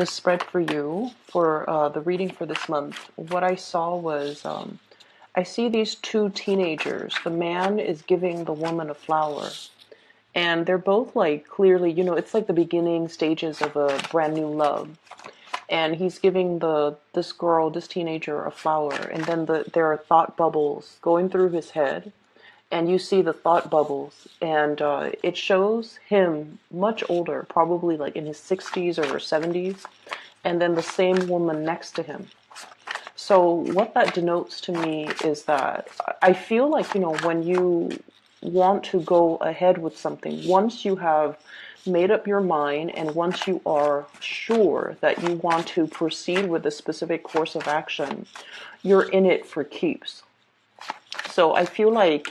The spread for you for the reading for this month, what I saw was I see these two teenagers. The man is giving the woman a flower, and they're both like clearly, it's like the beginning stages of a brand new love. And he's giving this teenager, a flower, and then there are thought bubbles going through his head, and you see the thought bubbles, and it shows him much older, probably like in his 60s or 70s, and then the same woman next to him. So what that denotes to me is that I feel like, when you want to go ahead with something, once you have made up your mind and once you are sure that you want to proceed with a specific course of action, you're in it for keeps. So I feel like,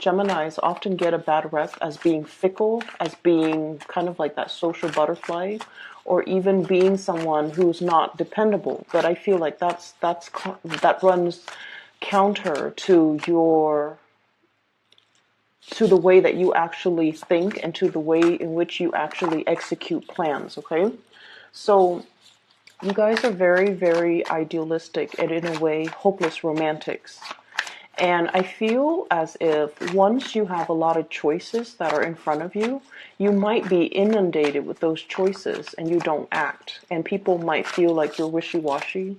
Geminis often get a bad rep as being fickle, as being kind of like that social butterfly, or even being someone who's not dependable. But I feel like that runs counter to the way that you actually think and to the way in which you actually execute plans, okay? So you guys are very, very idealistic and in a way hopeless romantics. And I feel as if once you have a lot of choices that are in front of you, you might be inundated with those choices and you don't act. And people might feel like you're wishy-washy.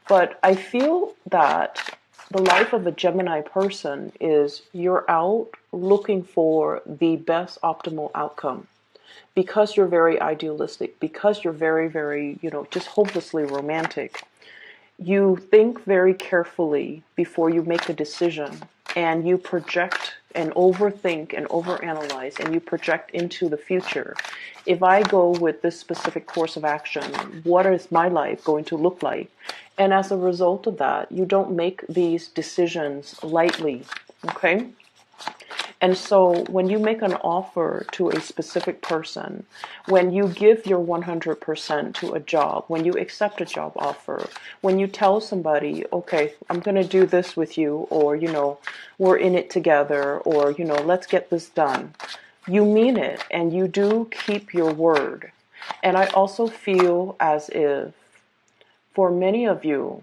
But I feel that the life of a Gemini person is you're out looking for the best optimal outcome. Because you're very idealistic, because you're very, very, just hopelessly romantic, you think very carefully before you make a decision, and you project and overthink and overanalyze, and you project into the future. If I go with this specific course of action, what is my life going to look like? And as a result of that, you don't make these decisions lightly, okay? And so when you make an offer to a specific person, when you give your 100% to a job, when you accept a job offer, when you tell somebody, okay, I'm going to do this with you, or, we're in it together, or, let's get this done, you mean it and you do keep your word. And I also feel as if for many of you,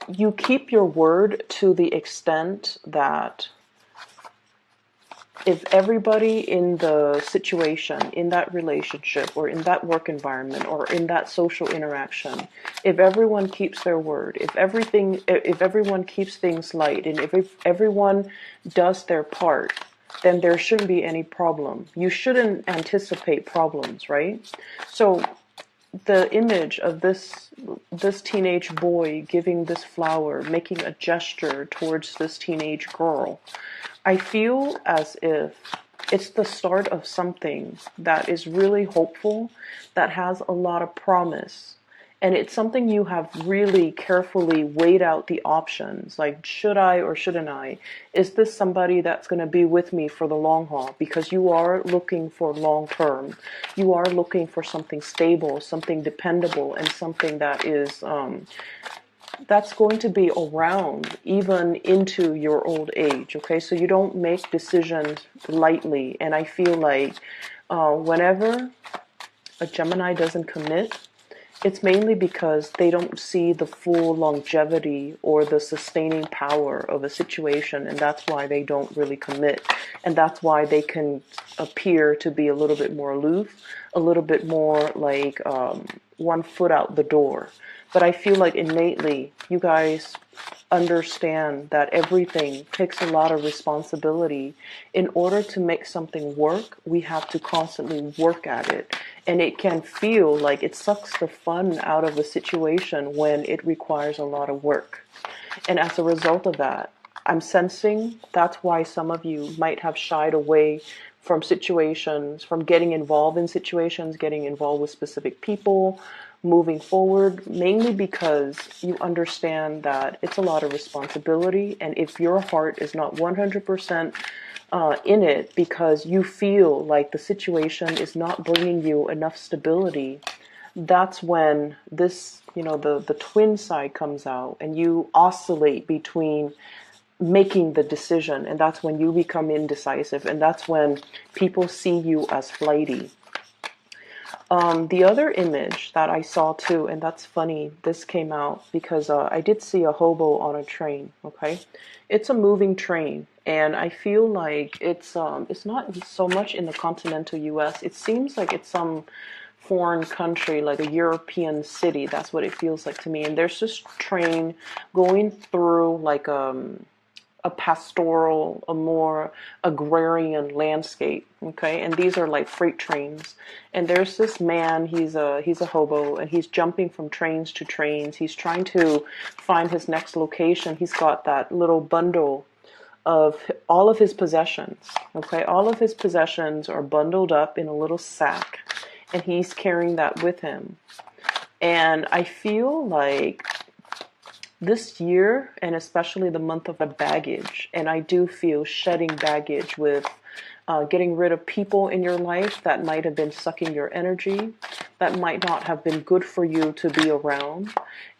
you keep your word to the extent that if everybody in the situation, in that relationship, or in that work environment, or in that social interaction, if everyone keeps their word, if everyone keeps things light, and if everyone does their part, then there shouldn't be any problem. You shouldn't anticipate problems, right? So the image of this teenage boy giving this flower, making a gesture towards this teenage girl, I feel as if it's the start of something that is really hopeful, that has a lot of promise. And it's something you have really carefully weighed out the options. Like, should I or shouldn't I? Is this somebody that's going to be with me for the long haul? Because you are looking for long term. You are looking for something stable, something dependable, and something that is that's going to be around even into your old age, okay? So you don't make decisions lightly. And I feel like whenever a Gemini doesn't commit, it's mainly because they don't see the full longevity or the sustaining power of a situation, and that's why they don't really commit. And that's why they can appear to be a little bit more aloof, a little bit more like one foot out the door. But I feel like innately you guys understand that everything takes a lot of responsibility. In order to make something work, we have to constantly work at it. And it can feel like it sucks the fun out of a situation when it requires a lot of work. And as a result of that, I'm sensing that's why some of you might have shied away from situations, from getting involved in situations, getting involved with specific people, moving forward, mainly because you understand that it's a lot of responsibility. And if your heart is not 100% in it because you feel like the situation is not bringing you enough stability, that's when this, the twin side comes out and you oscillate between making the decision, and that's when you become indecisive, and that's when people see you as flighty. The other image that I saw too, and that's funny, this came out because I did see a hobo on a train, okay? It's a moving train, and I feel like it's not so much in the continental US. It seems like it's some foreign country, like a European city. That's what it feels like to me. And there's this train going through like a pastoral, a more agrarian landscape. Okay, and these are like freight trains. And there's this man. He's a hobo, and he's jumping from trains to trains. He's trying to find his next location. He's got that little bundle of all of his possessions. Okay, all of his possessions are bundled up in a little sack, and he's carrying that with him. And I feel like this year, and especially the month of the baggage, and I do feel shedding baggage with getting rid of people in your life that might have been sucking your energy, that might not have been good for you to be around,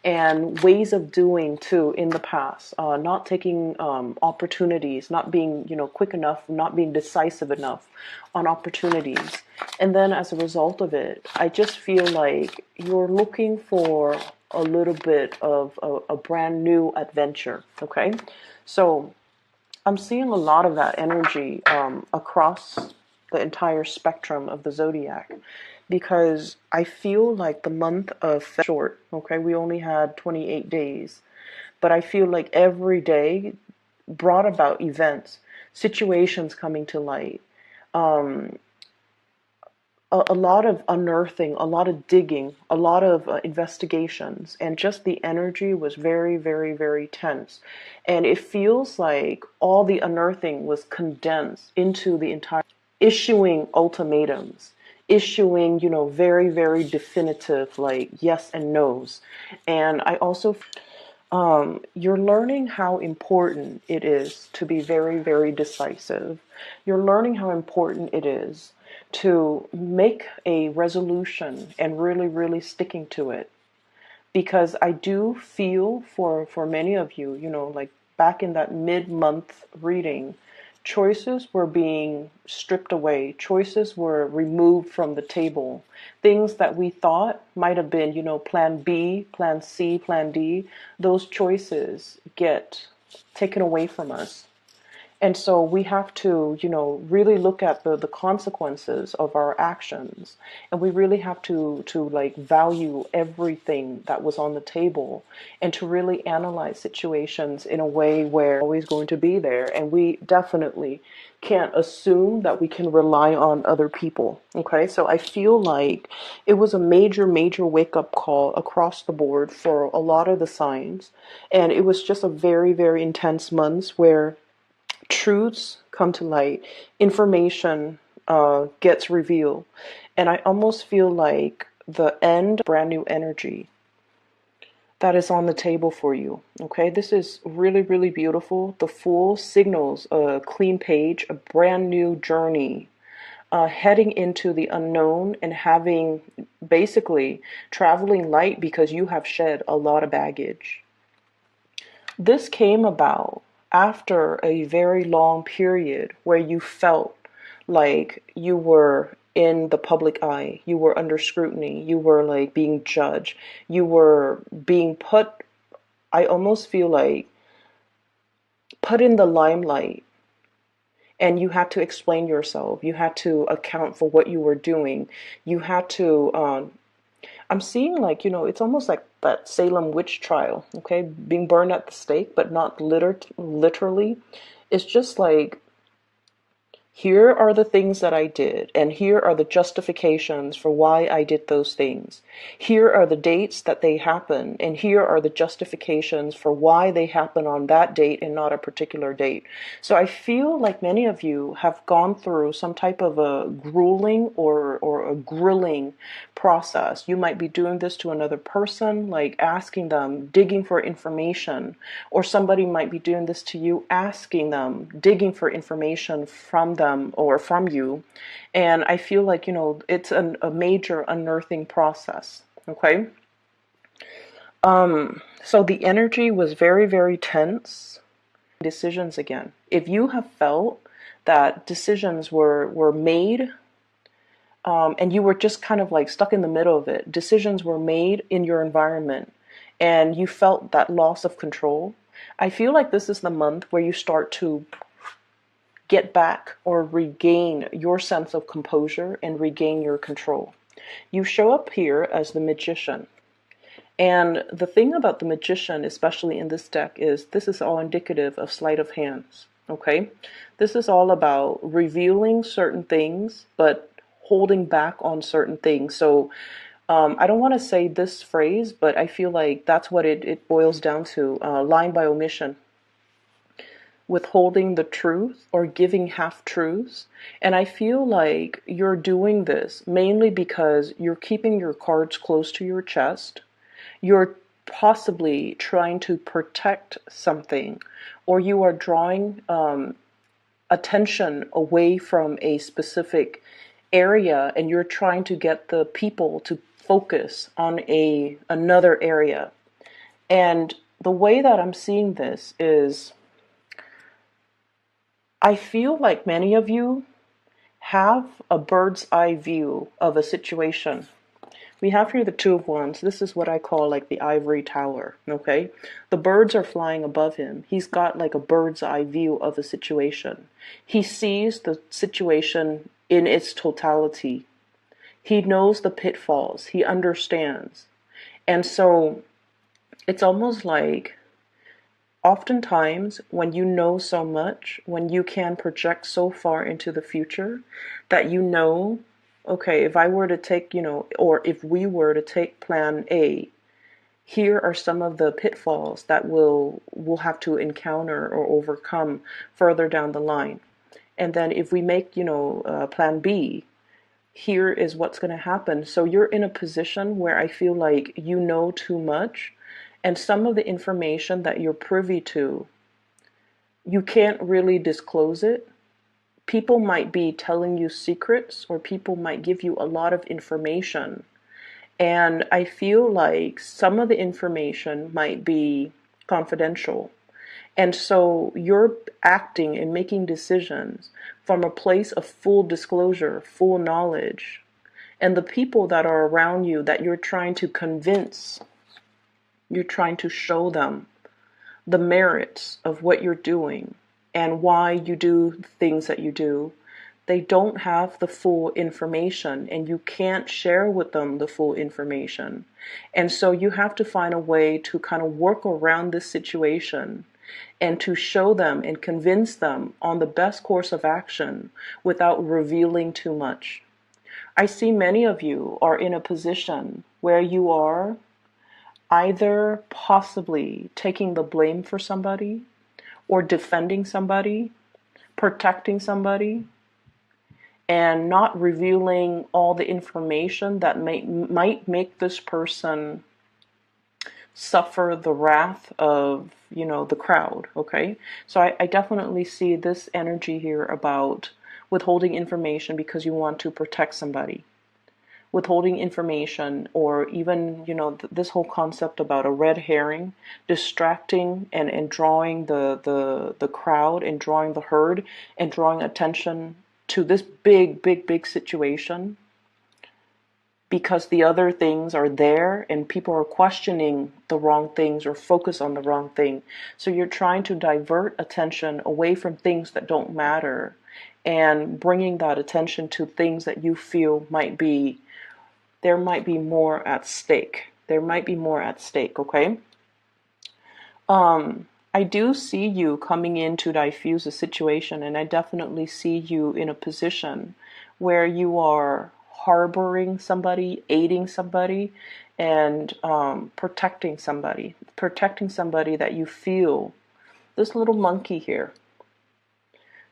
and ways of doing too in the past, not taking opportunities, not being quick enough, not being decisive enough on opportunities. And then as a result of it, I just feel like you're looking for a little bit of a brand new adventure. Okay, so I'm seeing a lot of that energy across the entire spectrum of the zodiac, because I feel like the month of short. Okay, we only had 28 days, but I feel like every day brought about events, situations coming to light, a lot of unearthing, a lot of digging, a lot of investigations, and just the energy was very, very, very tense. And it feels like all the unearthing was condensed into the entire issuing ultimatums, issuing, very, very definitive, like yes and no's. And I also, you're learning how important it is to be very, very decisive. You're learning how important it is to make a resolution and really, really sticking to it. Because I do feel for many of you, like back in that mid-month reading, choices were being stripped away. Choices were removed from the table. Things that we thought might have been, plan B, plan C, plan D, those choices get taken away from us. And so we have to, really look at the consequences of our actions. And we really have to like value everything that was on the table, and to really analyze situations in a way where we're always going to be there. And we definitely can't assume that we can rely on other people. Okay, so I feel like it was a major, major wake up call across the board for a lot of the signs. And it was just a very, very intense month where truths come to light, information gets revealed, and I almost feel like the end, brand new energy that is on the table for you. Okay, this is really, really beautiful. The Fool signals a clean page, a brand new journey, heading into the unknown, and having basically traveling light because you have shed a lot of baggage. This came about after a very long period where you felt like you were in the public eye, you were under scrutiny, you were like being judged, you were being put, I almost feel like, put in the limelight. And you had to explain yourself. You had to account for what you were doing. You had to, I'm seeing like, it's almost like that Salem witch trial, okay? Being burned at the stake, but not literally. It's just like, here are the things that I did, and here are the justifications for why I did those things. Here are the dates that they happened, and here are the justifications for why they happen on that date and not a particular date. So I feel like many of you have gone through some type of a grueling or a grilling process. You might be doing this to another person, like asking them, digging for information, or somebody might be doing this to you, asking them, digging for information from them or from you. And I feel like, it's a major unearthing process. Okay. So the energy was very, very tense. Decisions again. If you have felt that decisions were made and you were just kind of like stuck in the middle of it. Decisions were made in your environment and you felt that loss of control. I feel like this is the month where you start to get back or regain your sense of composure and regain your control. You show up here as the magician. And the thing about the magician, especially in this deck, is this is all indicative of sleight of hands. Okay? This is all about revealing certain things, but holding back on certain things. So I don't want to say this phrase, but I feel like that's what it boils down to, lying by omission, withholding the truth or giving half truths. And I feel like you're doing this mainly because you're keeping your cards close to your chest. You're possibly trying to protect something, or you are drawing attention away from a specific area, and you're trying to get the people to focus on another area. And the way that I'm seeing this is, I feel like many of you have a bird's eye view of a situation. We have here the Two of Wands. This is what I call like the ivory tower, okay? The birds are flying above him. He's got like a bird's eye view of a situation. He sees the situation in its totality. He knows the pitfalls. He understands. And so it's almost like oftentimes when you know so much, when you can project so far into the future that you know, okay, if I were to take, or if we were to take plan A, here are some of the pitfalls that we'll have to encounter or overcome further down the line. And then if we make, plan B, here is what's going to happen. So you're in a position where I feel like you know too much, and some of the information that you're privy to, you can't really disclose it. People might be telling you secrets, or people might give you a lot of information. And I feel like some of the information might be confidential. And so you're acting and making decisions from a place of full disclosure, full knowledge. And the people that are around you that you're trying to convince, you're trying to show them the merits of what you're doing and why you do things that you do, they don't have the full information, and you can't share with them the full information. And so you have to find a way to kind of work around this situation and to show them and convince them on the best course of action without revealing too much. I see many of you are in a position where you are either possibly taking the blame for somebody, or defending somebody, protecting somebody, and not revealing all the information that might make this person suffer the wrath of, the crowd, okay? So I definitely see this energy here about withholding information because you want to protect somebody. Withholding information, or even, this whole concept about a red herring, distracting and drawing the crowd and drawing the herd and drawing attention to this big situation because the other things are there and people are questioning the wrong things or focus on the wrong thing. So you're trying to divert attention away from things that don't matter and bringing that attention to things that you feel there might be more at stake. There might be more at stake, okay? I do see you coming in to diffuse a situation, and I definitely see you in a position where you are harboring somebody, aiding somebody, and protecting somebody that you feel, this little monkey here,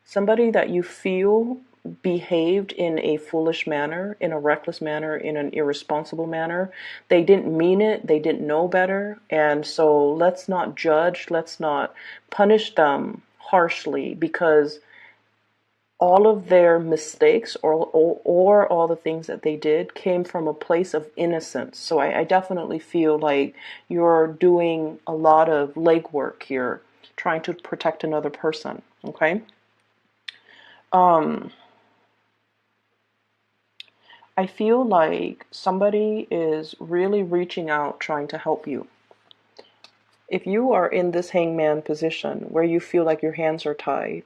somebody that you feel behaved in a foolish manner, in a reckless manner, in an irresponsible manner. They didn't mean it, they didn't know better, and so let's not judge, let's not punish them harshly, because all of their mistakes or all the things that they did came from a place of innocence. So I definitely feel like you're doing a lot of legwork here, trying to protect another person, okay? I feel like somebody is really reaching out, trying to help you. If you are in this hangman position where you feel like your hands are tied,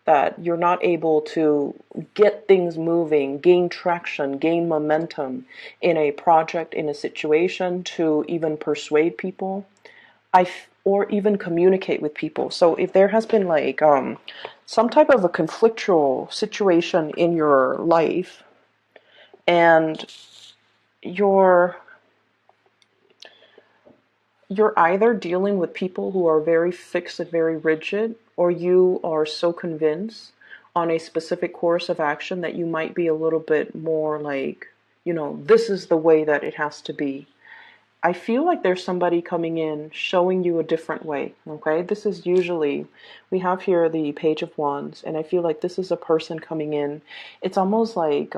that you're not able to get things moving, gain traction, gain momentum in a project, in a situation, to even persuade people, or even communicate with people. So if there has been like some type of a conflictual situation in your life, and you're either dealing with people who are very fixed and very rigid, or you are so convinced on a specific course of action that you might be a little bit more like, this is the way that it has to be. I feel like there's somebody coming in showing you a different way, okay? This is usually, we have here the Page of Wands, and I feel like this is a person coming in. It's almost like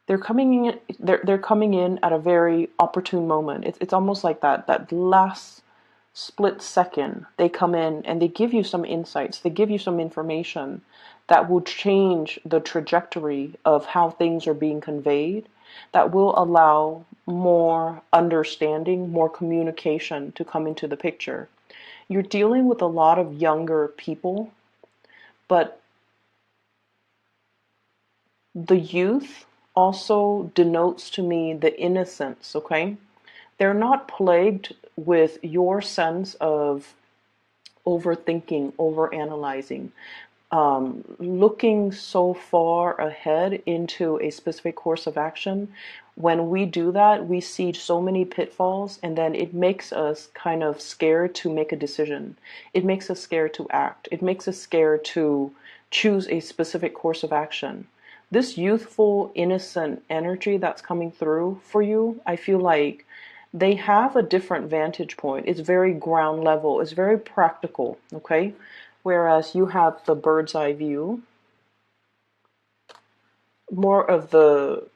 they're coming in at a very opportune moment. It's almost like that last split second they come in and they give you some insights, they give you some information that will change the trajectory of how things are being conveyed, that will allow more understanding, more communication to come into the picture. You're dealing with a lot of younger people, but the youth also denotes to me the innocence, okay? They're not plagued with your sense of overthinking, overanalyzing, looking so far ahead into a specific course of action. When we do that, we see so many pitfalls, and then it makes us kind of scared to make a decision. It makes us scared to act. It makes us scared to choose a specific course of action. This youthful, innocent energy that's coming through for you, I feel like they have a different vantage point. It's very ground level. It's very practical, okay? Whereas you have the bird's eye view, more of the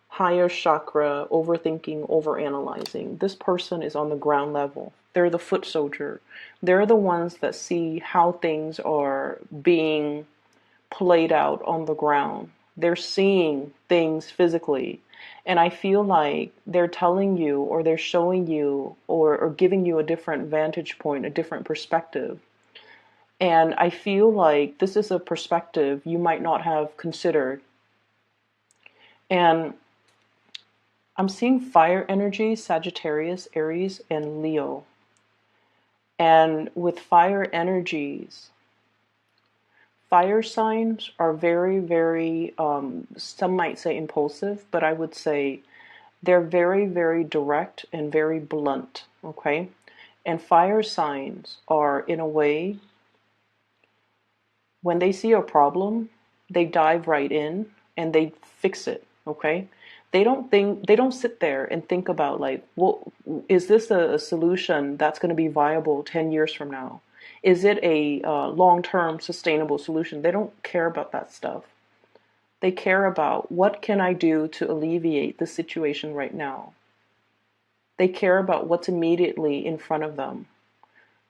higher chakra, overthinking, overanalyzing. This person is on the ground level. They're the foot soldier. They're the ones that see how things are being played out on the ground. They're seeing things physically. And I feel like they're telling you, or they're showing you, or giving you a different vantage point, a different perspective. And I feel like this is a perspective you might not have considered. And I'm seeing fire energy, Sagittarius, Aries, and Leo. And with fire energies, fire signs are very, very, some might say impulsive, but I would say they're very, very direct and very blunt, okay? And fire signs are, in a way, when they see a problem, they dive right in and they fix it, okay? They don't sit there and think about like, well, is this a solution that's going to be viable 10 years from now? Is it a long-term sustainable solution? They don't care about that stuff. They care about, what can I do to alleviate the situation right now? They care about what's immediately in front of them.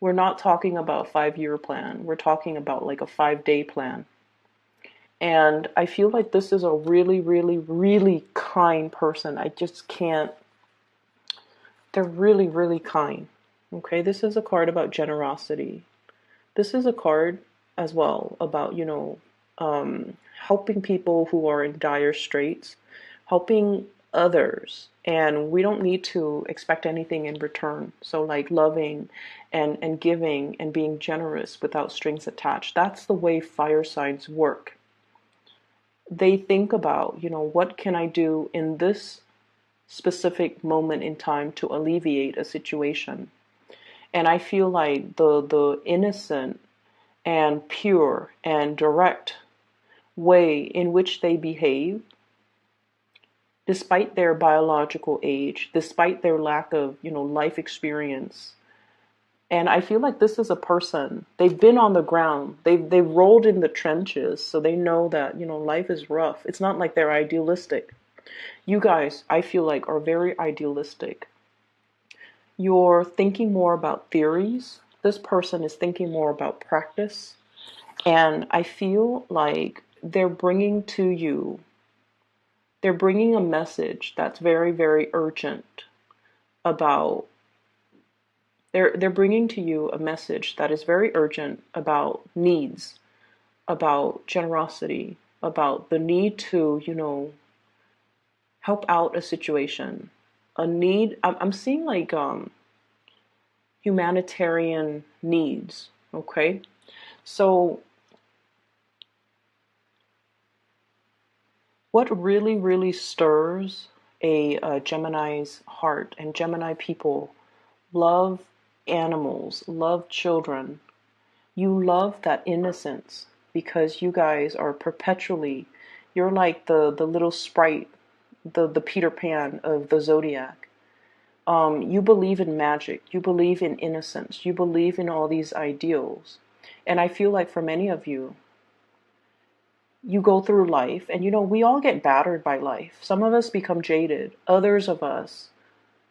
We're not talking about a 5-year plan. We're talking about like a 5-day plan. And I feel like this is a really, really, really kind person. I just can't. They're really, really kind. Okay, this is a card about generosity. This is a card as well about, helping people who are in dire straits, helping others. And we don't need to expect anything in return. So like loving and giving and being generous without strings attached. That's the way fire signs work. They think about, what can I do in this specific moment in time to alleviate a situation? And I feel like the innocent and pure and direct way in which they behave, despite their biological age, despite their lack of, life experience. And I feel like this is a person, they've been on the ground, they've rolled in the trenches, so they know that, life is rough. It's not like they're idealistic. You guys, I feel like, are very idealistic. You're thinking more about theories. This person is thinking more about practice. And I feel like they're bringing to you They're bringing a message that's very, very urgent about, they're bringing to you a message that is very urgent about needs, about generosity, about the need to, help out a situation, a need. I'm seeing like humanitarian needs. Okay, so what really, really stirs a Gemini's heart, and Gemini people love animals, love children. You love that innocence because you guys are perpetually, you're like the little sprite, the Peter Pan of the zodiac. You believe in magic, you believe in innocence, you believe in all these ideals. And I feel like for many of you, you go through life and we all get battered by life. Some of us become jaded, others of us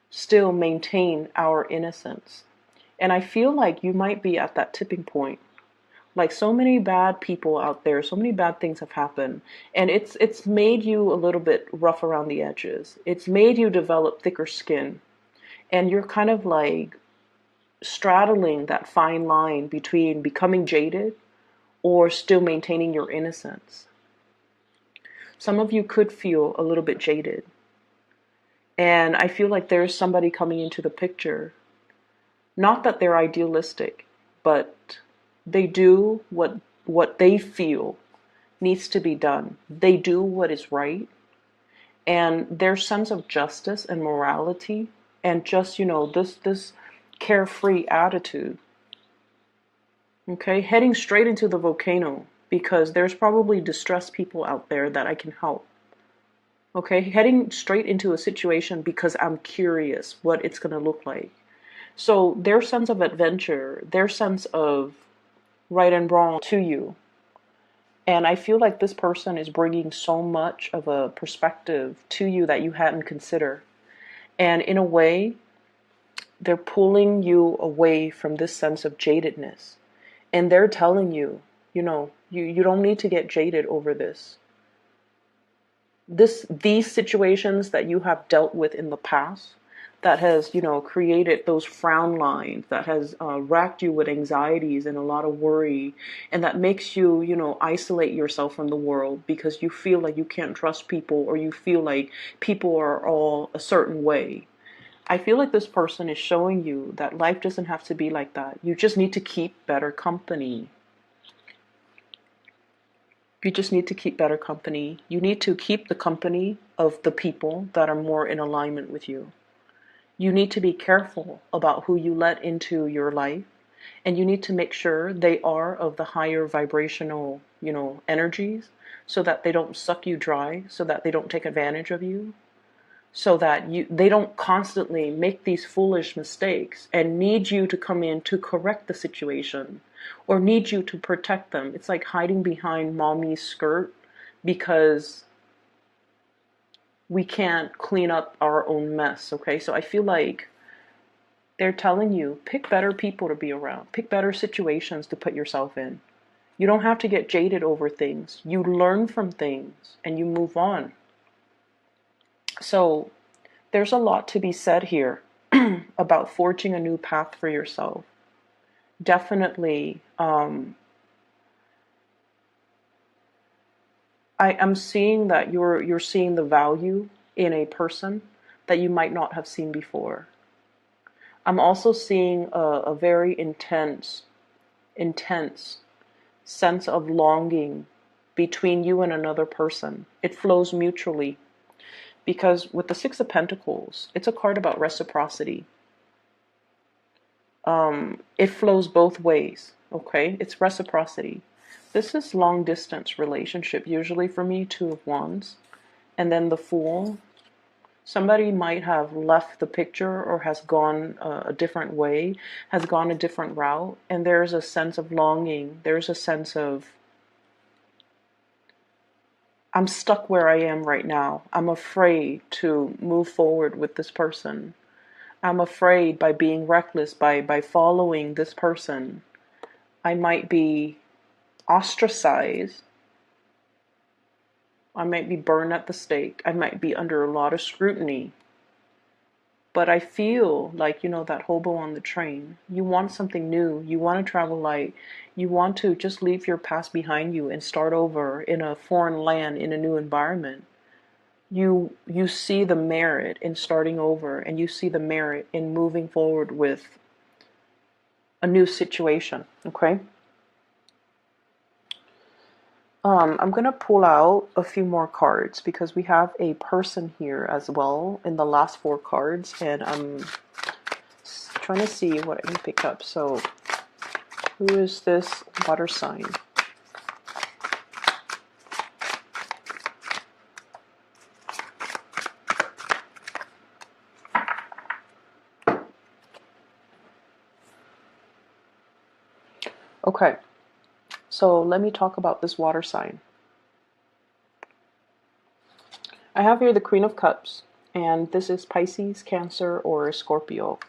still maintain our innocence. And I feel like you might be at that tipping point. Like so many bad people out there, so many bad things have happened, and it's made you a little bit rough around the edges. It's made you develop thicker skin, and you're kind of like straddling that fine line between becoming jaded or still maintaining your innocence. Some of you could feel a little bit jaded, and I feel like there's somebody coming into the picture. Not that they're idealistic, but they do what they feel needs to be done. They do what is right, and their sense of justice and morality, and just this carefree attitude. Okay, heading straight into the volcano because there's probably distressed people out there that I can help. Okay, heading straight into a situation because I'm curious what it's going to look like. So their sense of adventure, their sense of right and wrong to you. And I feel like this person is bringing so much of a perspective to you that you hadn't considered. And in a way, they're pulling you away from this sense of jadedness. And they're telling you, you don't need to get jaded over this. These situations that you have dealt with in the past, that has, created those frown lines, that has racked you with anxieties and a lot of worry, and that makes you, isolate yourself from the world because you feel like you can't trust people, or you feel like people are all a certain way. I feel like this person is showing you that life doesn't have to be like that. You just need to keep better company. You just need to keep better company. You need to keep the company of the people that are more in alignment with you. You need to be careful about who you let into your life, and you need to make sure they are of the higher vibrational, energies, so that they don't suck you dry, so that they don't take advantage of you, so that they don't constantly make these foolish mistakes and need you to come in to correct the situation or need you to protect them. It's like hiding behind mommy's skirt because we can't clean up our own mess. Okay, so I feel like they're telling you, pick better people to be around, pick better situations to put yourself in. You don't have to get jaded over things. You learn from things and you move on. So there's a lot to be said here about forging a new path for yourself. Definitely, I'm seeing that you're seeing the value in a person that you might not have seen before. I'm also seeing a very intense sense of longing between you and another person. It flows mutually because with the Six of Pentacles, it's a card about reciprocity. It flows both ways, okay? It's reciprocity. This is long distance relationship, usually for me, Two of Wands. And then the Fool. Somebody might have left the picture or has gone a different way, has gone a different route. And there's a sense of longing. There's a sense of, I'm stuck where I am right now. I'm afraid to move forward with this person. I'm afraid by being reckless, by following this person, I might be ostracized I might be burned at the stake. I might be under a lot of scrutiny. But I feel like, that hobo on the train. You want something new. You want to travel light. You want to just leave your past behind you and start over in a foreign land, in a new environment. You see the merit in starting over, and you see the merit in moving forward with a new situation, okay? I'm gonna pull out a few more cards because we have a person here as well in the last 4 cards, and I'm trying to see what I can pick up. So, who is this water sign? Okay, so let me talk about this water sign. I have here the Queen of Cups, and this is Pisces, Cancer, or Scorpio.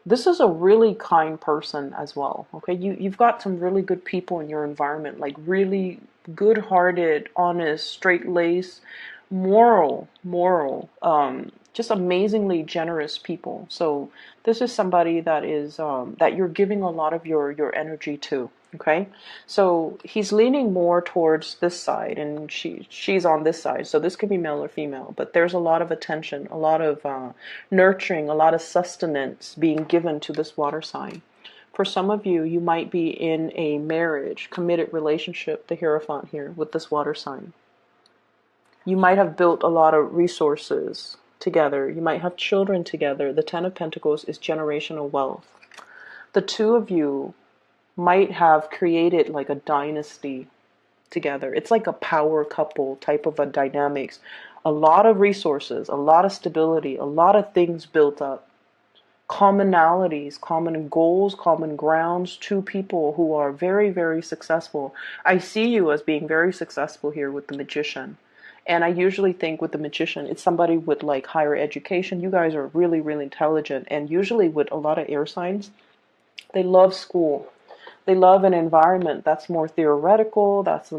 This is a really kind person as well, okay? You've got some really good people in your environment, like really good-hearted, honest, straight-laced, moral, just amazingly generous people. So this is somebody that is that you're giving a lot of your energy to. Okay, so he's leaning more towards this side, and she's on this side. So this could be male or female, but there's a lot of attention, a lot of nurturing, a lot of sustenance being given to this water sign. For some of you, you might be in a marriage, committed relationship, the Hierophant here with this water sign. You might have built a lot of resources together. You might have children together. The Ten of Pentacles is generational wealth. The two of you might have created like a dynasty together. It's like a power couple type of a dynamics. A lot of resources, a lot of stability, a lot of things built up. Commonalities, common goals, common grounds, two people who are very, very successful. I see you as being very successful here with the Magician. And I usually think with the Magician, it's somebody with like higher education. You guys are really, really intelligent. And usually with a lot of air signs, they love school. They love an environment that's more theoretical, that's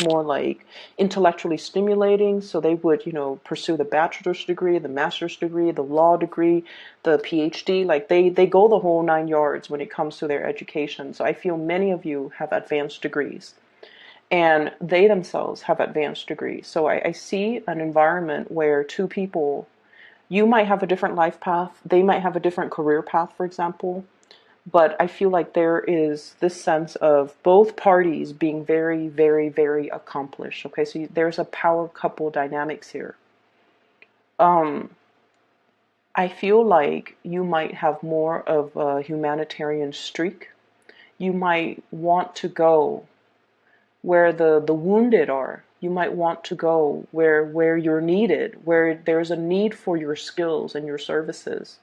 more like intellectually stimulating. So they would, pursue the bachelor's degree, the master's degree, the law degree, the PhD. Like they go the whole 9 yards when it comes to their education. So I feel many of you have advanced degrees. And they themselves have advanced degrees. So I see an environment where two people, you might have a different life path. They might have a different career path, for example. But I feel like there is this sense of both parties being very, very, very accomplished. Okay, so there's a power couple dynamics here. I feel like you might have more of a humanitarian streak. You might want to go where the wounded are. You might want to go where you're needed, where there's a need for your skills and your services.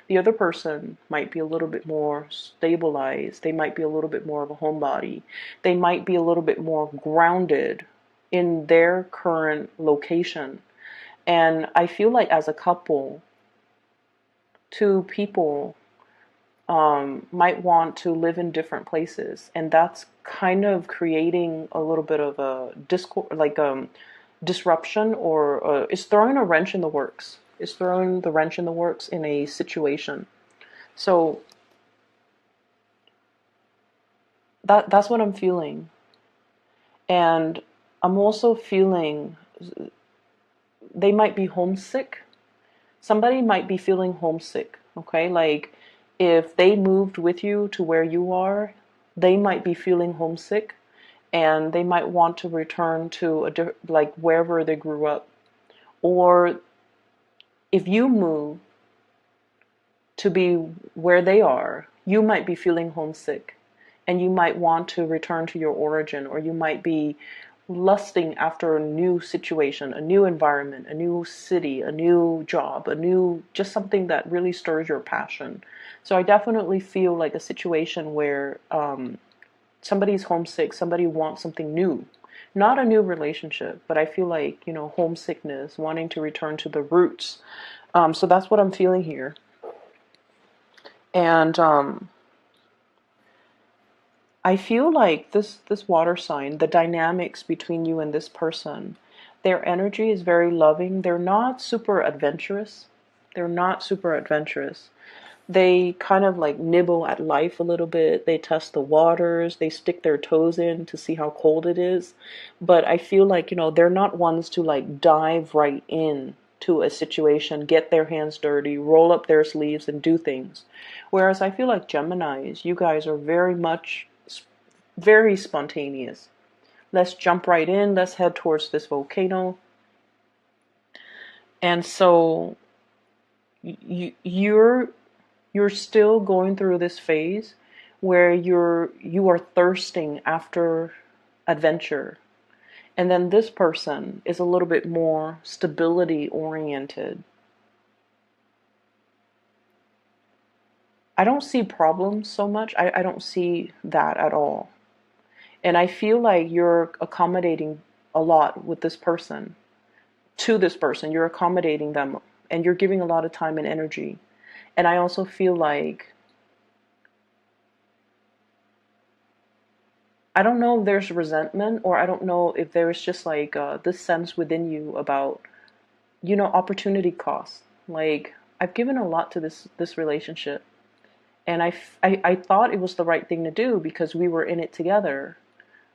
The other person might be a little bit more stabilized. They might be a little bit more of a homebody. They might be a little bit more grounded in their current location. And I feel like as a couple, two people might want to live in different places, and that's kind of creating a little bit of a disruption, or it's throwing a wrench in the works. It's throwing the wrench in the works in a situation. So that's what I'm feeling, and I'm also feeling they might be homesick. Somebody might be feeling homesick. Okay, like if they moved with you to where you are, they might be feeling homesick, and they might want to return to like wherever they grew up. Or if you move to be where they are, you might be feeling homesick, and you might want to return to your origin, or you might be lusting after a new situation, a new environment, a new city, a new job, just something that really stirs your passion. So I definitely feel like a situation where somebody's homesick, somebody wants something new. Not a new relationship, but I feel like, homesickness, wanting to return to the roots. So that's what I'm feeling here. And I feel like this water sign, the dynamics between you and this person, their energy is very loving. They're not super adventurous. They're not super adventurous. They kind of like nibble at life a little bit. They test the waters. They stick their toes in to see how cold it is. But I feel like, they're not ones to like dive right in to a situation, get their hands dirty, roll up their sleeves and do things. Whereas I feel like Geminis, you guys are very much, very spontaneous. Let's jump right in. Let's head towards this volcano. And so you're still going through this phase where you are thirsting after adventure. And then this person is a little bit more stability oriented. I don't see problems so much. I don't see that at all. And I feel like you're accommodating a lot with this person, to this person. You're accommodating them and you're giving a lot of time and energy. And I also feel like, I don't know if there's resentment, or I don't know if there's just like this sense within you about, opportunity cost. Like, I've given a lot to this relationship, and I thought it was the right thing to do because we were in it together.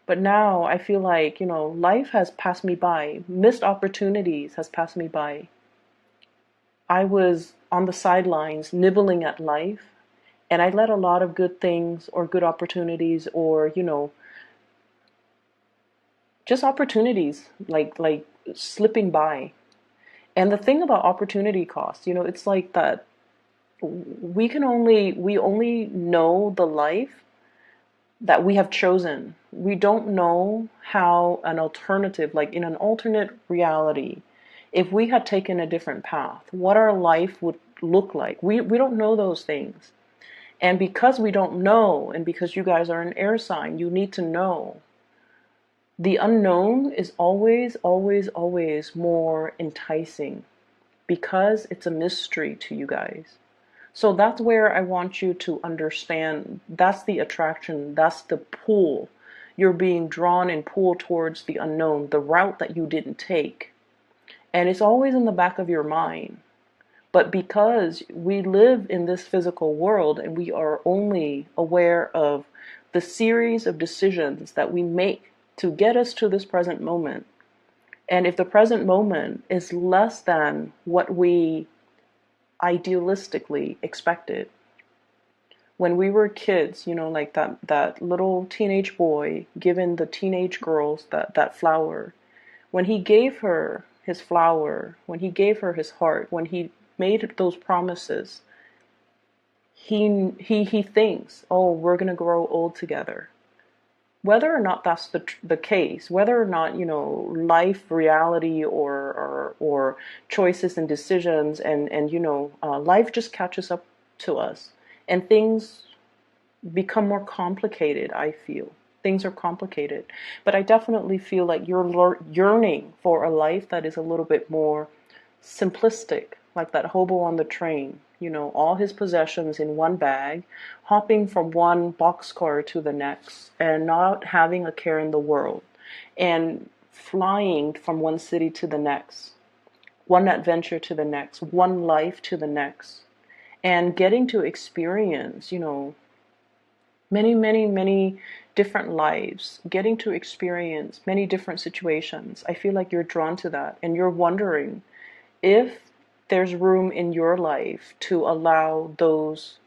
But now I feel like, life has passed me by. Missed opportunities has passed me by. I was on the sidelines nibbling at life, and I let a lot of good things or good opportunities or, just opportunities like slipping by. And the thing about opportunity cost, it's like that we only know the life that we have chosen. We don't know how an alternative, like in an alternate reality, if we had taken a different path, what our life would look like. We don't know those things. And because we don't know, and because you guys are an air sign, you need to know. The unknown is always, always, always more enticing because it's a mystery to you guys. So that's where I want you to understand, that's the attraction, that's the pull. You're being drawn and pulled towards the unknown, the route that you didn't take. And it's always in the back of your mind. But because we live in this physical world and we are only aware of the series of decisions that we make to get us to this present moment, and if the present moment is less than what we idealistically expected, when we were kids, like that little teenage boy giving the teenage girls that flower, when he gave her his flower, when he gave her his heart, when he made those promises, he thinks, oh, we're going to grow old together. Whether or not that's the case, whether or not, life, reality, or choices and decisions and life just catches up to us and things become more complicated, I feel. Things are complicated. But I definitely feel like you're yearning for a life that is a little bit more simplistic, like that hobo on the train, all his possessions in one bag, hopping from one boxcar to the next, and not having a care in the world, and flying from one city to the next, one adventure to the next, one life to the next, and getting to experience, many, many, many different lives, getting to experience many different situations. I feel like you're drawn to that, and you're wondering if there's room in your life to allow those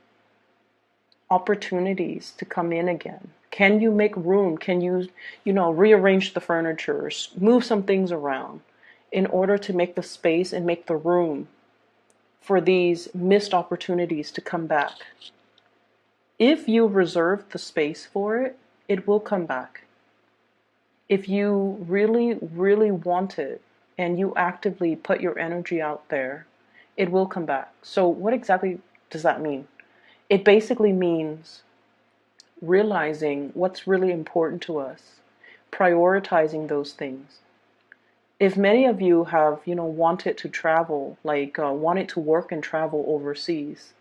opportunities to come in again. Can you make room? Can you, rearrange the furniture, move some things around in order to make the space and make the room for these missed opportunities to come back? If you reserve the space for it, it will come back. If you really, really want it and you actively put your energy out there, it will come back. So what exactly does that mean? It basically means realizing what's really important to us, prioritizing those things. If many of you have, wanted to travel, like wanted to work and travel overseas,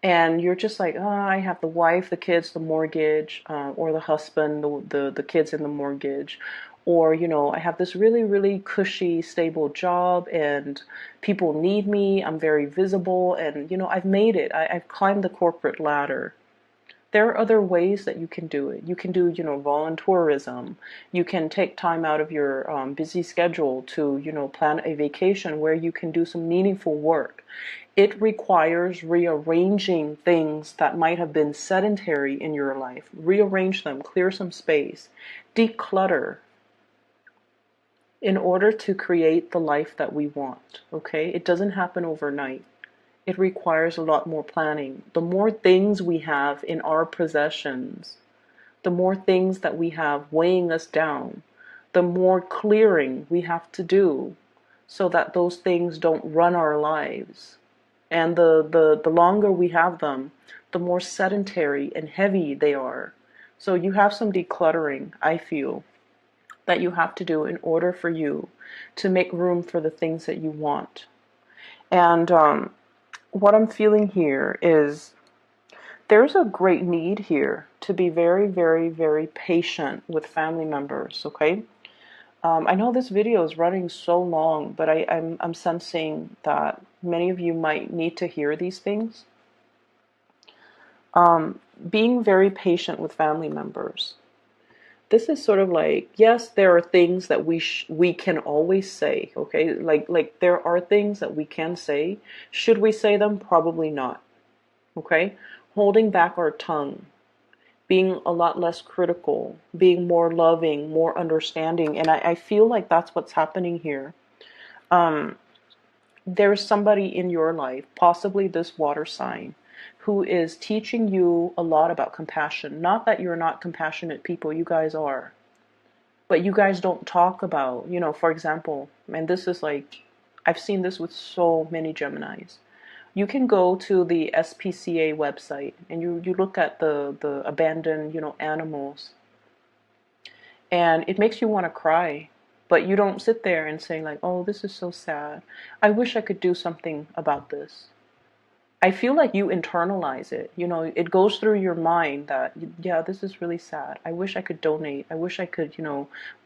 and you're just like, oh, I have the wife, the kids, the mortgage, or the husband, the kids and the mortgage, or I have this really really cushy stable job, and people need me. I'm very visible, and I've made it. I've climbed the corporate ladder. There are other ways that you can do it. You can do, volunteerism. You can take time out of your busy schedule to, plan a vacation where you can do some meaningful work. It requires rearranging things that might have been sedentary in your life. Rearrange them, clear some space, declutter in order to create the life that we want. Okay? It doesn't happen overnight. It requires a lot more planning. The more things we have in our possessions, the more things that we have weighing us down, the more clearing we have to do so that those things don't run our lives. And the longer we have them, the more sedentary and heavy they are. So you have some decluttering, I feel, that you have to do in order for you to make room for the things that you want. And what I'm feeling here is there's a great need here to be very, very, very patient with family members, okay? I know this video is running so long, but I'm sensing that many of you might need to hear these things. Being very patient with family members. This is sort of like, yes, there are things that we can always say, okay? Like there are things that we can say. Should we say them? Probably not, okay? Holding back our tongue, being a lot less critical, being more loving, more understanding. And I feel like that's what's happening here. There's somebody in your life, possibly this water sign, who is teaching you a lot about compassion. Not that you're not compassionate people, you guys are. But you guys don't talk about, for example, and this is like, I've seen this with so many Geminis. You can go to the SPCA website and you look at the abandoned, animals, and it makes you want to cry. But you don't sit there and say like, oh, this is so sad. I wish I could do something about this. I feel like you internalize it. It goes through your mind that, yeah, this is really sad. I wish I could donate. I wish I could,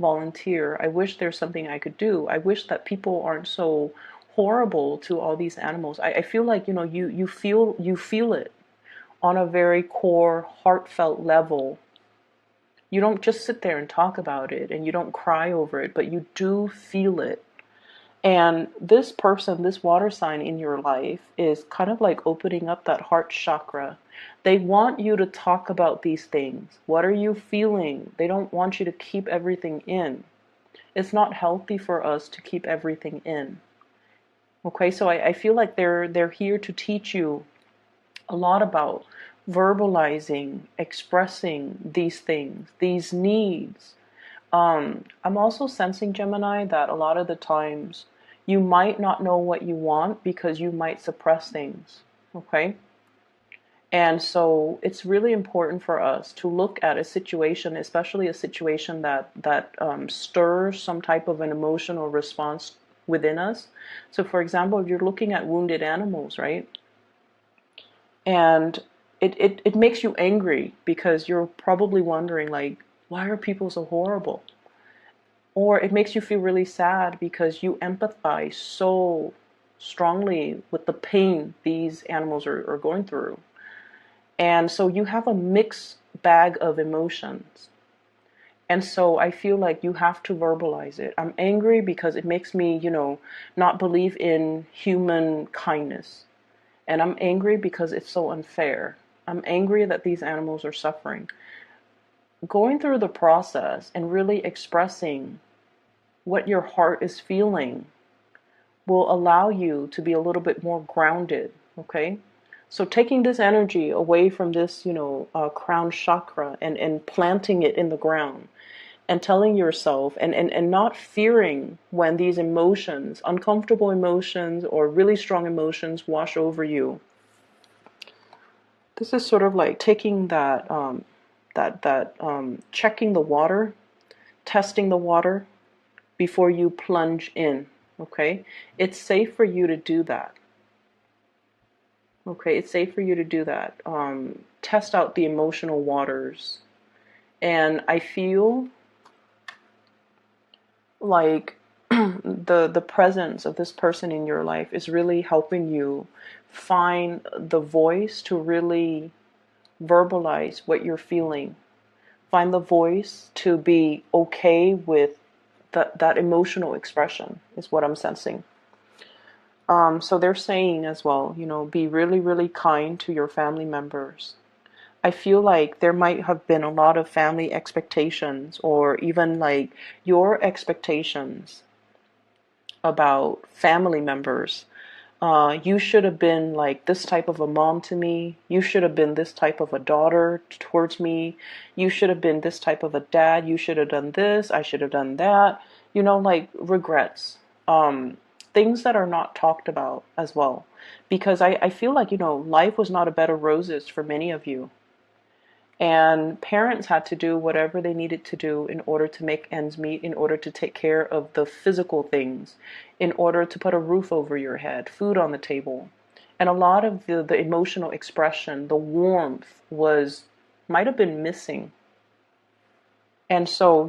volunteer. I wish there's something I could do. I wish that people aren't so horrible to all these animals. I feel like, you feel it on a very core, heartfelt level. You don't just sit there and talk about it, and you don't cry over it, but you do feel it. And this person, this water sign in your life, is kind of like opening up that heart chakra. They want you to talk about these things. What are you feeling? They don't want you to keep everything in. It's not healthy for us to keep everything in. Okay, so I feel like they're here to teach you a lot about verbalizing, expressing these things, these needs. I'm also sensing, Gemini, that a lot of the times you might not know what you want because you might suppress things, okay? And so it's really important for us to look at a situation, especially a situation that stirs some type of an emotional response within us. So for example, if you're looking at wounded animals, right? And it makes you angry because you're probably wondering like, why are people so horrible? Or it makes you feel really sad because you empathize so strongly with the pain these animals are going through. And so you have a mixed bag of emotions. And so I feel like you have to verbalize it. I'm angry because it makes me, not believe in human kindness. And I'm angry because it's so unfair. I'm angry that these animals are suffering. Going through the process and really expressing what your heart is feeling will allow you to be a little bit more grounded, okay? So taking this energy away from this, crown chakra and planting it in the ground and telling yourself and not fearing when these emotions, uncomfortable emotions or really strong emotions wash over you. This is sort of like taking that, checking the water, testing the water, before you plunge in, okay? It's safe for you to do that. Okay, it's safe for you to do that. Test out the emotional waters. And I feel like the presence of this person in your life is really helping you find the voice to really verbalize what you're feeling. Find the voice to be okay with that emotional expression is what I'm sensing. So they're saying as well, be really, really kind to your family members. I feel like there might have been a lot of family expectations, or even like your expectations about family members. You should have been like this type of a mom to me. You should have been this type of a daughter towards me. You should have been this type of a dad. You should have done this. I should have done that. Like regrets. Things that are not talked about as well. Because I feel like, life was not a bed of roses for many of you. And parents had to do whatever they needed to do in order to make ends meet, in order to take care of the physical things, in order to put a roof over your head, food on the table. And a lot of the emotional expression, the warmth might have been missing. And so,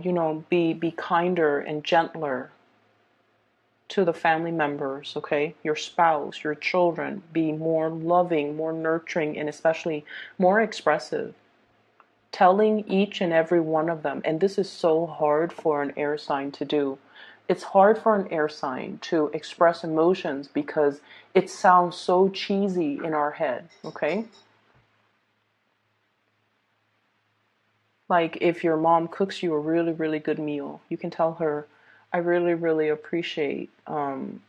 be kinder and gentler to the family members, okay? Your spouse, your children. Be more loving, more nurturing, and especially more expressive. Telling each and every one of them, and this is so hard for an air sign to do. It's hard for an air sign to express emotions because it sounds so cheesy in our head, okay? Like if your mom cooks you a really, really good meal, you can tell her, I really, really appreciate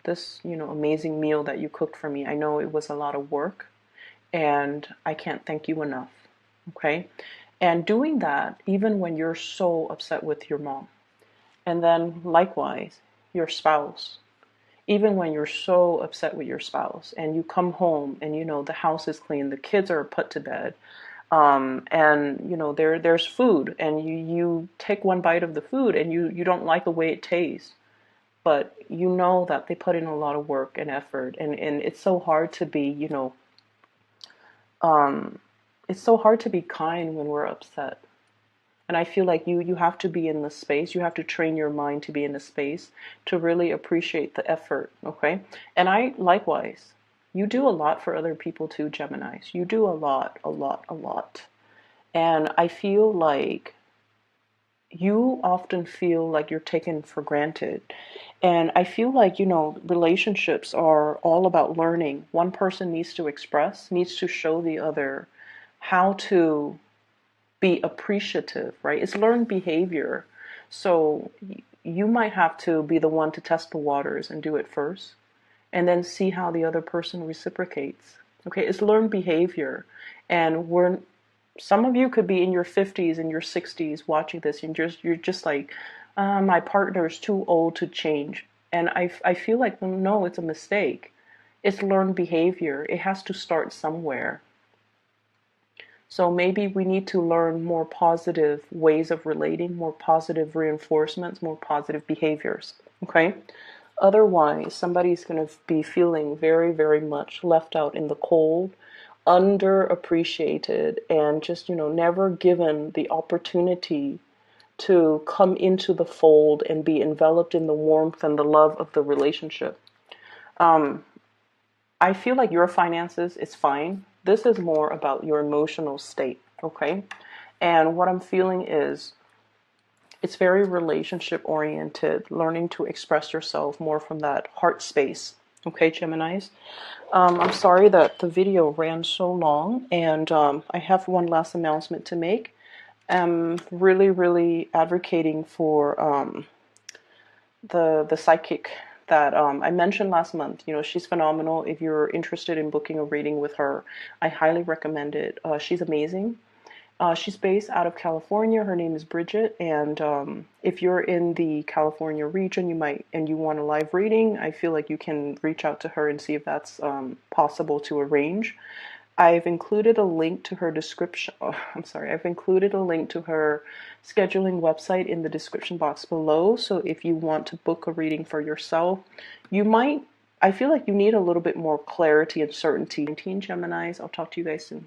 this, amazing meal that you cooked for me. I know it was a lot of work and I can't thank you enough, okay? And doing that even when you're so upset with your mom. And then likewise, your spouse. Even when you're so upset with your spouse and you come home and the house is clean, the kids are put to bed, and there's food and you take one bite of the food and you don't like the way it tastes. But you know that they put in a lot of work and effort, and it's so hard to be, it's so hard to be kind when we're upset. And I feel like you have to be in the space. You have to train your mind to be in the space to really appreciate the effort, okay? And I likewise, you do a lot for other people too, Geminis. You do a lot, a lot, a lot. And I feel like you often feel like you're taken for granted. And I feel like, relationships are all about learning. One person needs to express, needs to show the other how to be appreciative, right? It's learned behavior. So you might have to be the one to test the waters and do it first, and then see how the other person reciprocates. Okay, it's learned behavior. And some of you could be in your 50s and your 60s watching this, and you're just like, my partner is too old to change. And I feel like, no, it's a mistake. It's learned behavior. It has to start somewhere. So maybe we need to learn more positive ways of relating, more positive reinforcements, more positive behaviors. Okay? Otherwise, somebody's going to be feeling very, very much left out in the cold, underappreciated, and just, never given the opportunity to come into the fold and be enveloped in the warmth and the love of the relationship. I feel like your finances is fine. This is more about your emotional state, okay? And what I'm feeling is it's very relationship oriented, learning to express yourself more from that heart space, okay, Geminis? I'm sorry that the video ran so long, and I have one last announcement to make. I'm really, really advocating for the psychic that I mentioned last month. She's phenomenal. If you're interested in booking a reading with her, I highly recommend it. She's amazing. She's based out of California. Her name is Bridget, and if you're in the California region, you want a live reading, I feel like you can reach out to her and see if that's possible to arrange. I've included a link to her description. Oh, I'm sorry. I've included a link to her scheduling website in the description box below. So if you want to book a reading for yourself, you might I feel like you need a little bit more clarity and certainty. 19 Geminis, I'll talk to you guys soon.